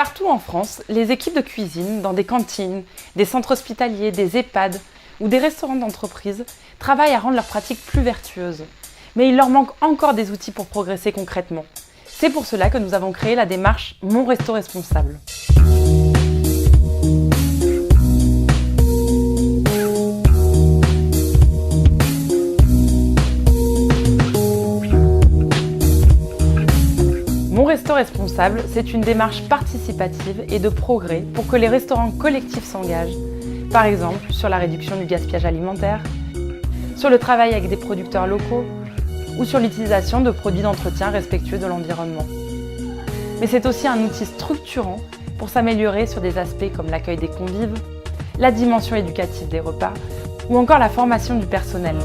Partout en France, les équipes de cuisine, dans des cantines, des centres hospitaliers, des EHPAD ou des restaurants d'entreprise, travaillent à rendre leurs pratiques plus vertueuses. Mais il leur manque encore des outils pour progresser concrètement. C'est pour cela que nous avons créé la démarche Mon Resto Responsable. Mon Resto Responsable, c'est une démarche participative et de progrès pour que les restaurants collectifs s'engagent, par exemple sur la réduction du gaspillage alimentaire, sur le travail avec des producteurs locaux ou sur l'utilisation de produits d'entretien respectueux de l'environnement. Mais c'est aussi un outil structurant pour s'améliorer sur des aspects comme l'accueil des convives, la dimension éducative des repas ou encore la formation du personnel.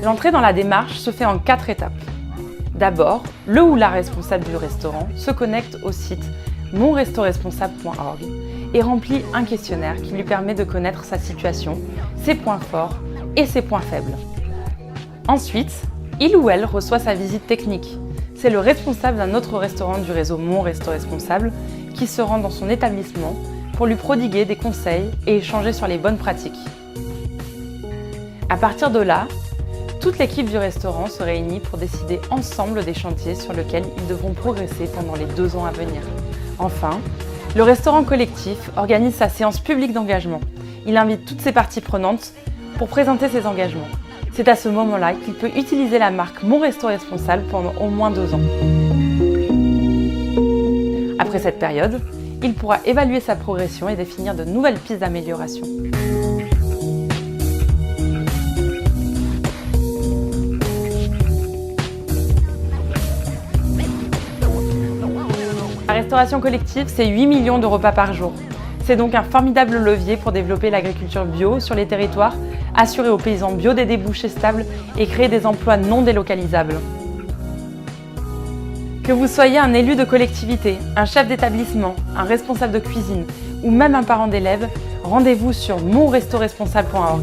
L'entrée dans la démarche se fait en 4 étapes. D'abord, le ou la responsable du restaurant se connecte au site monrestoresponsable.org et remplit un questionnaire qui lui permet de connaître sa situation, ses points forts et ses points faibles. Ensuite, il ou elle reçoit sa visite technique. C'est le responsable d'un autre restaurant du réseau Mon Resto Responsable qui se rend dans son établissement pour lui prodiguer des conseils et échanger sur les bonnes pratiques. À partir de là, toute l'équipe du restaurant se réunit pour décider ensemble des chantiers sur lesquels ils devront progresser pendant les 2 ans à venir. Enfin, le restaurant collectif organise sa séance publique d'engagement. Il invite toutes ses parties prenantes pour présenter ses engagements. C'est à ce moment-là qu'il peut utiliser la marque Mon Resto Responsable pendant au moins 2 ans. Après cette période, il pourra évaluer sa progression et définir de nouvelles pistes d'amélioration. La restauration collective, c'est 8 millions de repas par jour. C'est donc un formidable levier pour développer l'agriculture bio sur les territoires, assurer aux paysans bio des débouchés stables et créer des emplois non délocalisables. Que vous soyez un élu de collectivité, un chef d'établissement, un responsable de cuisine ou même un parent d'élève, rendez-vous sur monrestoresponsable.org.